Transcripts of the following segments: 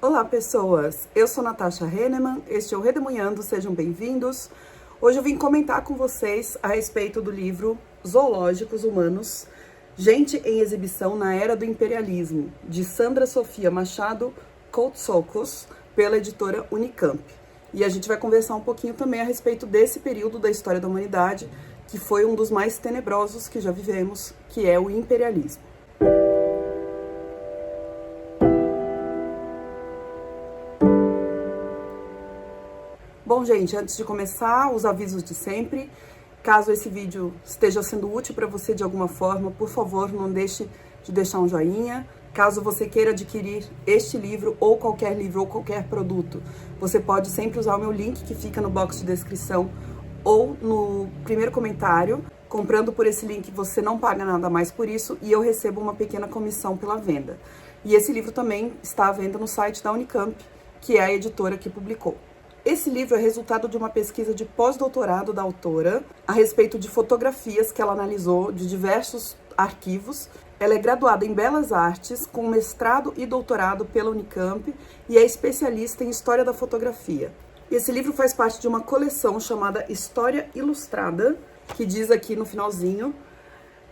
Olá, pessoas! Eu sou Natasha Henneman, este é o Redemoinhando, sejam bem-vindos. Hoje eu vim comentar com vocês a respeito do livro Zoológicos Humanos, Gente em Exibição na Era do Imperialismo, de Sandra Sofia Machado Couttsoucos, pela editora Unicamp. E a gente vai conversar um pouquinho também a respeito desse período da história da humanidade, que foi um dos mais tenebrosos que já vivemos, que é o imperialismo. Bom, gente, antes de começar, os avisos de sempre. Caso esse vídeo esteja sendo útil para você de alguma forma, por favor, não deixe de deixar um joinha. Caso você queira adquirir este livro ou qualquer produto, você pode sempre usar o meu link que fica no box de descrição ou no primeiro comentário. Comprando por esse link, você não paga nada mais por isso e eu recebo uma pequena comissão pela venda. E esse livro também está à venda no site da Unicamp, que é a editora que publicou. Esse livro é resultado de uma pesquisa de pós-doutorado da autora a respeito de fotografias que ela analisou de diversos arquivos. Ela é graduada em Belas Artes, com mestrado e doutorado pela Unicamp e é especialista em História da Fotografia. Esse livro faz parte de uma coleção chamada História Ilustrada, que diz aqui no finalzinho,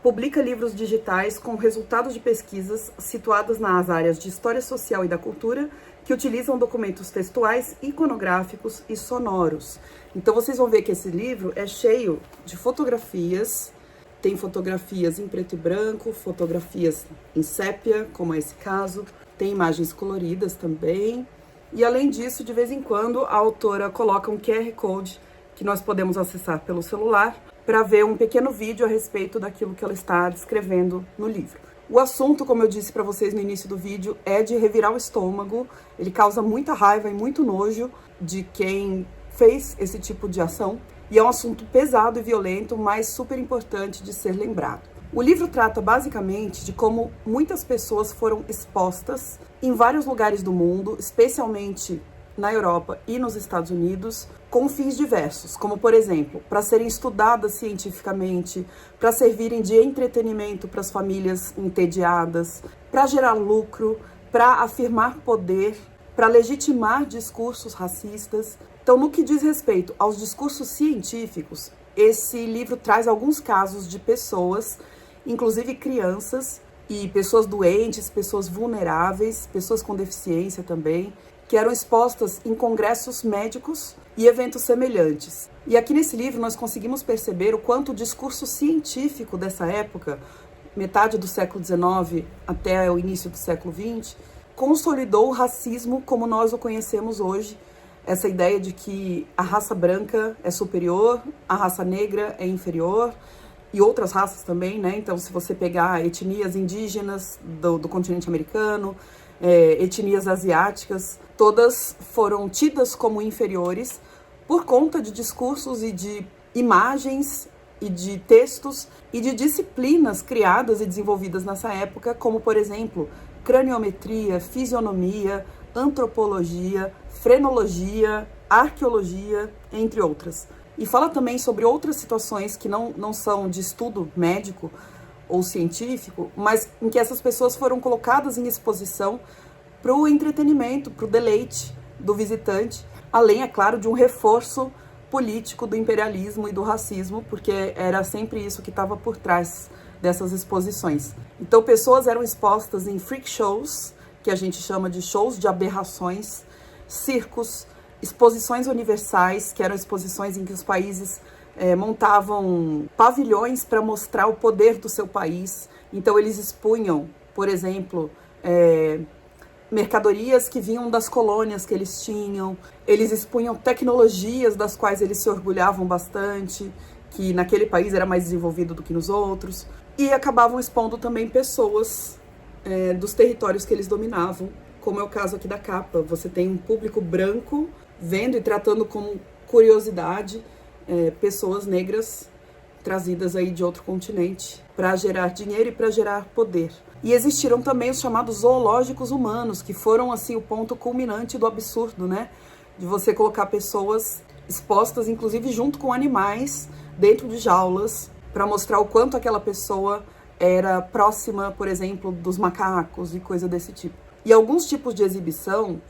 publica livros digitais com resultados de pesquisas situadas nas áreas de História Social e da Cultura, que utilizam documentos textuais, iconográficos e sonoros. Então vocês vão ver que esse livro é cheio de fotografias, tem fotografias em preto e branco, fotografias em sépia, como é esse caso, tem imagens coloridas também. E além disso, de vez em quando, a autora coloca um QR Code que nós podemos acessar pelo celular para ver um pequeno vídeo a respeito daquilo que ela está descrevendo no livro. O assunto, como eu disse para vocês no início do vídeo, é de revirar o estômago. Ele causa muita raiva e muito nojo de quem fez esse tipo de ação. E é um assunto pesado e violento, mas super importante de ser lembrado. O livro trata basicamente de como muitas pessoas foram expostas em vários lugares do mundo, especialmente na Europa e nos Estados Unidos, com fins diversos, como, por exemplo, para serem estudadas cientificamente, para servirem de entretenimento para as famílias entediadas, para gerar lucro, para afirmar poder, para legitimar discursos racistas. Então, no que diz respeito aos discursos científicos, esse livro traz alguns casos de pessoas, inclusive crianças e pessoas doentes, pessoas vulneráveis, pessoas com deficiência também, que eram expostas em congressos médicos e eventos semelhantes. E aqui nesse livro nós conseguimos perceber o quanto o discurso científico dessa época, metade do século XIX até o início do século XX, consolidou o racismo como nós o conhecemos hoje. Essa ideia de que a raça branca é superior, a raça negra é inferior, e outras raças também, né? Então, se você pegar etnias indígenas do continente americano, etnias asiáticas, todas foram tidas como inferiores por conta de discursos e de imagens e de textos e de disciplinas criadas e desenvolvidas nessa época, como, por exemplo, craniometria, fisionomia, antropologia, frenologia, arqueologia, entre outras. E fala também sobre outras situações que não são de estudo médico ou científico, mas em que essas pessoas foram colocadas em exposição para o entretenimento, para o deleite do visitante, além, é claro, de um reforço político do imperialismo e do racismo, porque era sempre isso que estava por trás dessas exposições. Então, pessoas eram expostas em freak shows, que a gente chama de shows de aberrações, circos, exposições universais, que eram exposições em que os países montavam pavilhões para mostrar o poder do seu país. Então eles expunham, por exemplo, mercadorias que vinham das colônias que eles tinham, eles expunham tecnologias das quais eles se orgulhavam bastante, que naquele país era mais desenvolvido do que nos outros, e acabavam expondo também pessoas dos territórios que eles dominavam, como é o caso aqui da capa. Você tem um público branco vendo e tratando como curiosidade pessoas negras trazidas aí de outro continente para gerar dinheiro e para gerar poder. E existiram também os chamados zoológicos humanos, que foram assim o ponto culminante do absurdo, né? De você colocar pessoas expostas, inclusive junto com animais, dentro de jaulas, para mostrar o quanto aquela pessoa era próxima, por exemplo, dos macacos e coisa desse tipo. E alguns tipos de exibição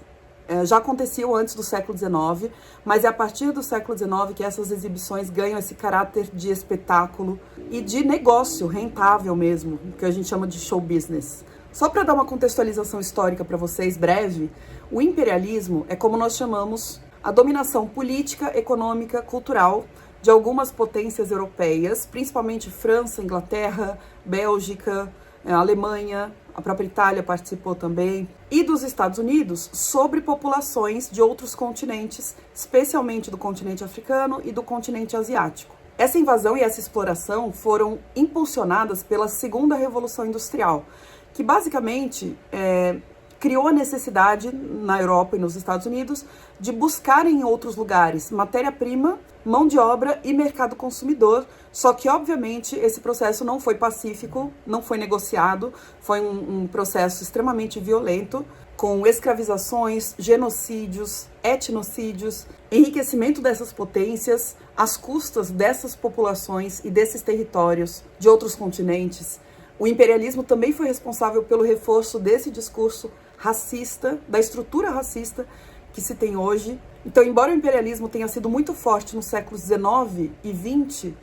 já aconteciam antes do século XIX, mas é a partir do século XIX que essas exibições ganham esse caráter de espetáculo e de negócio rentável mesmo, que a gente chama de show business. Só para dar uma contextualização histórica para vocês, breve, o imperialismo é como nós chamamos a dominação política, econômica, cultural de algumas potências europeias, principalmente França, Inglaterra, Bélgica, Alemanha, a própria Itália participou também, e dos Estados Unidos sobre populações de outros continentes, especialmente do continente africano e do continente asiático. Essa invasão e essa exploração foram impulsionadas pela Segunda Revolução Industrial, que basicamente criou a necessidade na Europa e nos Estados Unidos de buscar em outros lugares matéria-prima, mão de obra e mercado consumidor, só que obviamente esse processo não foi pacífico, não foi negociado, foi um processo extremamente violento, com escravizações, genocídios, etnocídios, enriquecimento dessas potências, às custas dessas populações e desses territórios de outros continentes. O imperialismo também foi responsável pelo reforço desse discurso racista, da estrutura racista que se tem hoje. Então, embora o imperialismo tenha sido muito forte nos séculos XIX e XX,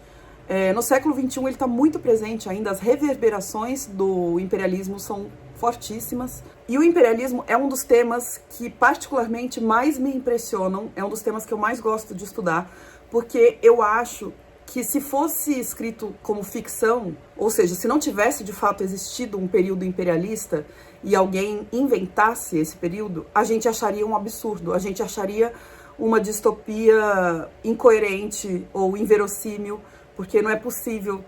no século XXI ele está muito presente ainda, as reverberações do imperialismo são fortíssimas. E o imperialismo é um dos temas que particularmente mais me impressionam, é um dos temas que eu mais gosto de estudar, porque eu acho que se fosse escrito como ficção, ou seja, se não tivesse de fato existido um período imperialista e alguém inventasse esse período, a gente acharia um absurdo, a gente acharia uma distopia incoerente ou inverossímil, porque não é possível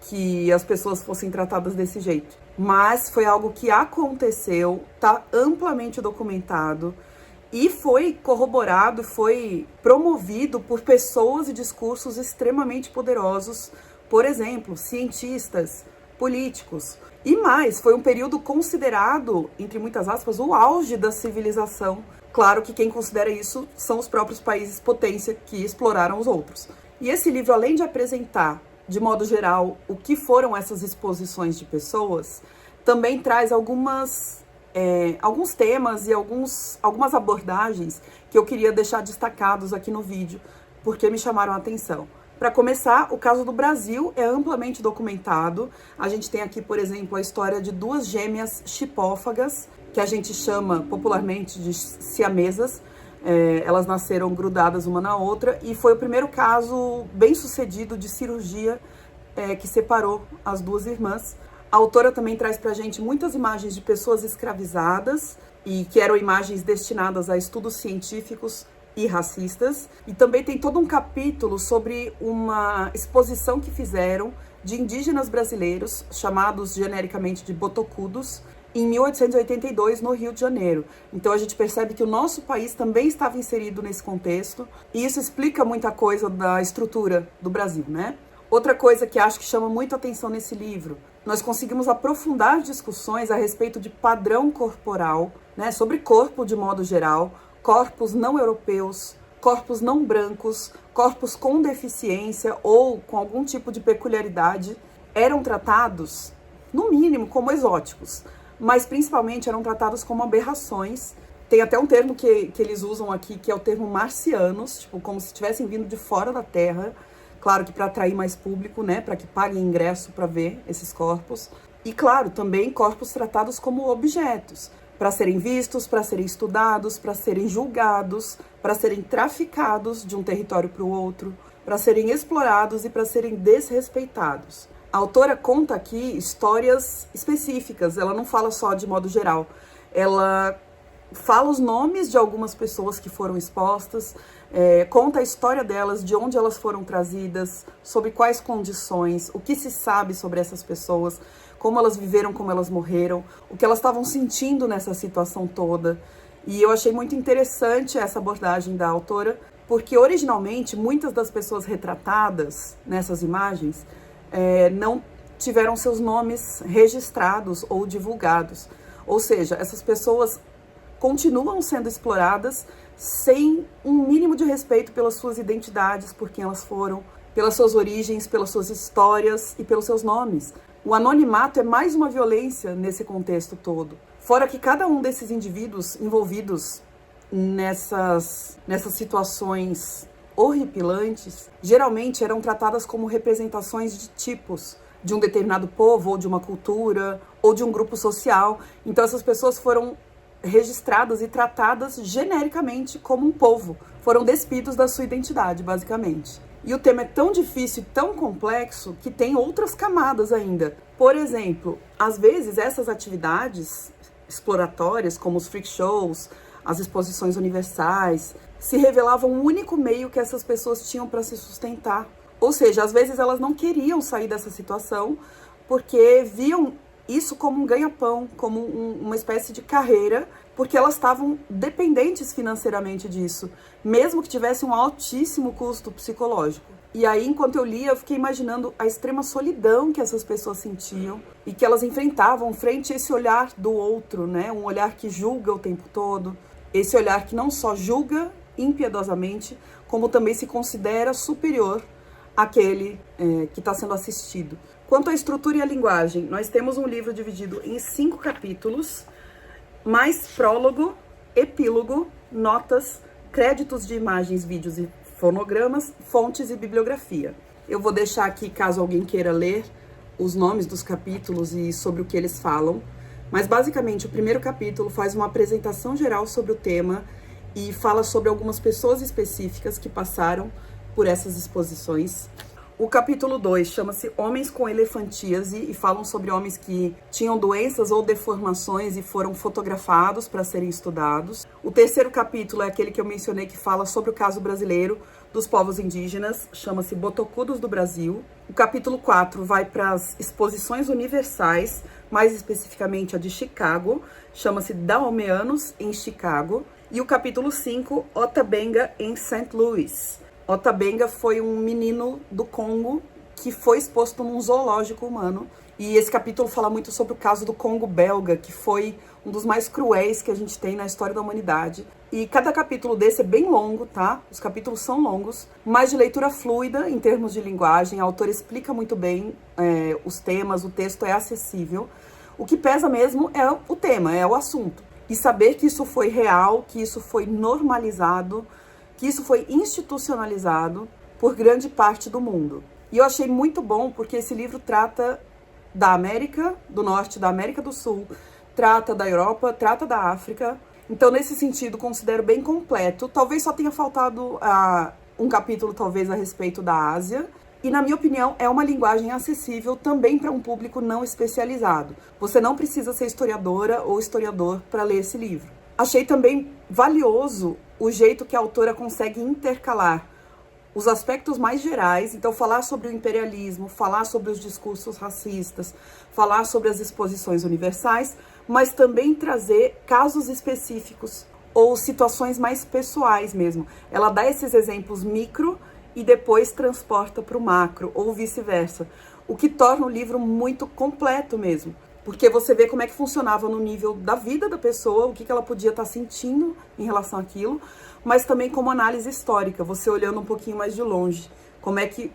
que as pessoas fossem tratadas desse jeito. Mas foi algo que aconteceu, está amplamente documentado, e foi corroborado, foi promovido por pessoas e discursos extremamente poderosos, por exemplo, cientistas, políticos. E mais, foi um período considerado, entre muitas aspas, o auge da civilização. Claro que quem considera isso são os próprios países potência que exploraram os outros. E esse livro, além de apresentar, de modo geral, o que foram essas exposições de pessoas, também traz alguns temas e algumas abordagens que eu queria deixar destacados aqui no vídeo, porque me chamaram a atenção. Para começar, o caso do Brasil é amplamente documentado. A gente tem aqui, por exemplo, a história de duas gêmeas chipófagas, que a gente chama popularmente de siamesas. Elas nasceram grudadas uma na outra e foi o primeiro caso bem sucedido de cirurgia que separou as duas irmãs. A autora também traz pra gente muitas imagens de pessoas escravizadas e que eram imagens destinadas a estudos científicos e racistas. E também tem todo um capítulo sobre uma exposição que fizeram de indígenas brasileiros, chamados genericamente de botocudos, em 1882, no Rio de Janeiro. Então a gente percebe que o nosso país também estava inserido nesse contexto, e isso explica muita coisa da estrutura do Brasil, né? Outra coisa que acho que chama muito atenção nesse livro, nós conseguimos aprofundar discussões a respeito de padrão corporal, né, sobre corpo de modo geral, corpos não europeus, corpos não brancos, corpos com deficiência ou com algum tipo de peculiaridade, eram tratados, no mínimo, como exóticos, mas principalmente eram tratados como aberrações. Tem até um termo que eles usam aqui, que é o termo marcianos, tipo, como se tivessem vindo de fora da Terra. Claro que para atrair mais público, né, para que paguem ingresso para ver esses corpos. E claro, também corpos tratados como objetos, para serem vistos, para serem estudados, para serem julgados, para serem traficados de um território para o outro, para serem explorados e para serem desrespeitados. A autora conta aqui histórias específicas, ela não fala só de modo geral, ela fala os nomes de algumas pessoas que foram expostas, conta a história delas, de onde elas foram trazidas, sobre quais condições, o que se sabe sobre essas pessoas, como elas viveram, como elas morreram, o que elas estavam sentindo nessa situação toda. E eu achei muito interessante essa abordagem da autora, porque originalmente muitas das pessoas retratadas nessas imagens não tiveram seus nomes registrados ou divulgados. Ou seja, essas pessoas continuam sendo exploradas sem um mínimo de respeito pelas suas identidades, por quem elas foram, pelas suas origens, pelas suas histórias e pelos seus nomes. O anonimato é mais uma violência nesse contexto todo. Fora que cada um desses indivíduos envolvidos nessas situações horripilantes, geralmente eram tratadas como representações de tipos de um determinado povo, ou de uma cultura, ou de um grupo social. Então essas pessoas foram registradas e tratadas genericamente como um povo, foram despidos da sua identidade, basicamente. E o tema é tão difícil e tão complexo que tem outras camadas ainda. Por exemplo, às vezes essas atividades exploratórias, como os freak shows, as exposições universais, se revelavam o único meio que essas pessoas tinham para se sustentar. Ou seja, às vezes elas não queriam sair dessa situação porque viam isso como um ganha-pão, como uma espécie de carreira, porque elas estavam dependentes financeiramente disso, mesmo que tivesse um altíssimo custo psicológico. E aí, enquanto eu lia, eu fiquei imaginando a extrema solidão que essas pessoas sentiam e que elas enfrentavam frente a esse olhar do outro, né? Um olhar que julga o tempo todo, esse olhar que não só julga impiedosamente, como também se considera superior àquele que está sendo assistido. Quanto à estrutura e à linguagem, nós temos um livro dividido em 5 capítulos, mais prólogo, epílogo, notas, créditos de imagens, vídeos e fonogramas, fontes e bibliografia. Eu vou deixar aqui, caso alguém queira ler, os nomes dos capítulos e sobre o que eles falam, mas basicamente o primeiro capítulo faz uma apresentação geral sobre o tema e fala sobre algumas pessoas específicas que passaram por essas exposições. O capítulo 2 chama-se Homens com Elefantíase e falam sobre homens que tinham doenças ou deformações e foram fotografados para serem estudados. O terceiro capítulo é aquele que eu mencionei que fala sobre o caso brasileiro dos povos indígenas, chama-se Botocudos do Brasil. O capítulo 4 vai para as exposições universais, mais especificamente a de Chicago, chama-se Daomeanos em Chicago. E o capítulo 5, Otabenga em St. Louis. Otabenga foi um menino do Congo que foi exposto num zoológico humano. E esse capítulo fala muito sobre o caso do Congo belga, que foi um dos mais cruéis que a gente tem na história da humanidade. E cada capítulo desse é bem longo, tá? Os capítulos são longos, mas de leitura fluida em termos de linguagem. A autora explica muito bem os temas, o texto é acessível. O que pesa mesmo é o tema, é o assunto. E saber que isso foi real, que isso foi normalizado, que isso foi institucionalizado por grande parte do mundo. E eu achei muito bom porque esse livro trata da América do Norte, da América do Sul, trata da Europa, trata da África. Então, nesse sentido, considero bem completo. Talvez só tenha faltado um capítulo, talvez, a respeito da Ásia. E, na minha opinião, é uma linguagem acessível também para um público não especializado. Você não precisa ser historiadora ou historiador para ler esse livro. Achei também valioso o jeito que a autora consegue intercalar os aspectos mais gerais, então falar sobre o imperialismo, falar sobre os discursos racistas, falar sobre as exposições universais, mas também trazer casos específicos ou situações mais pessoais mesmo. Ela dá esses exemplos micro e depois transporta para o macro, ou vice-versa, o que torna o livro muito completo mesmo. Porque você vê como é que funcionava no nível da vida da pessoa, o que ela podia estar sentindo em relação àquilo, mas também como análise histórica, você olhando um pouquinho mais de longe, como é que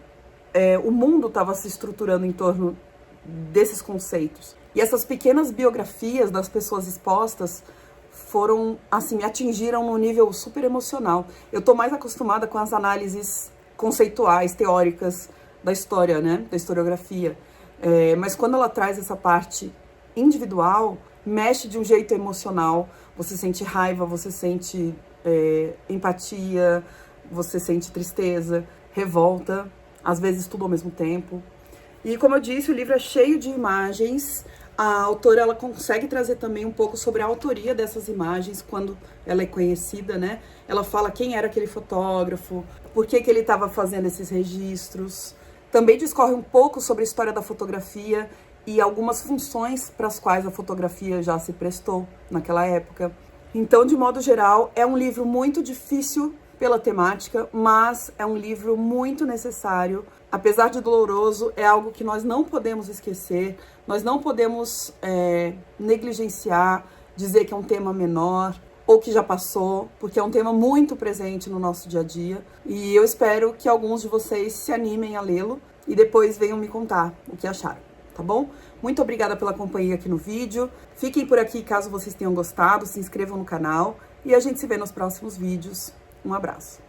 o mundo estava se estruturando em torno desses conceitos. E essas pequenas biografias das pessoas expostas foram, assim, me atingiram num nível super emocional. Eu tô mais acostumada com as análises conceituais, teóricas da história, né, da historiografia. Mas quando ela traz essa parte individual, mexe de um jeito emocional, você sente raiva, você sente empatia, você sente tristeza, revolta, às vezes tudo ao mesmo tempo. E como eu disse, o livro é cheio de imagens. A autora, ela consegue trazer também um pouco sobre a autoria dessas imagens, quando ela é conhecida, né? Ela fala quem era aquele fotógrafo, por que ele estava fazendo esses registros. Também discorre um pouco sobre a história da fotografia e algumas funções para as quais a fotografia já se prestou naquela época. Então, de modo geral, é um livro muito difícil pela temática, mas é um livro muito necessário. Apesar de doloroso, é algo que nós não podemos esquecer, nós não podemos negligenciar, dizer que é um tema menor ou que já passou, porque é um tema muito presente no nosso dia a dia. E eu espero que alguns de vocês se animem a lê-lo e depois venham me contar o que acharam, tá bom? Muito obrigada pela companhia aqui no vídeo. Fiquem por aqui caso vocês tenham gostado, se inscrevam no canal e a gente se vê nos próximos vídeos. Um abraço!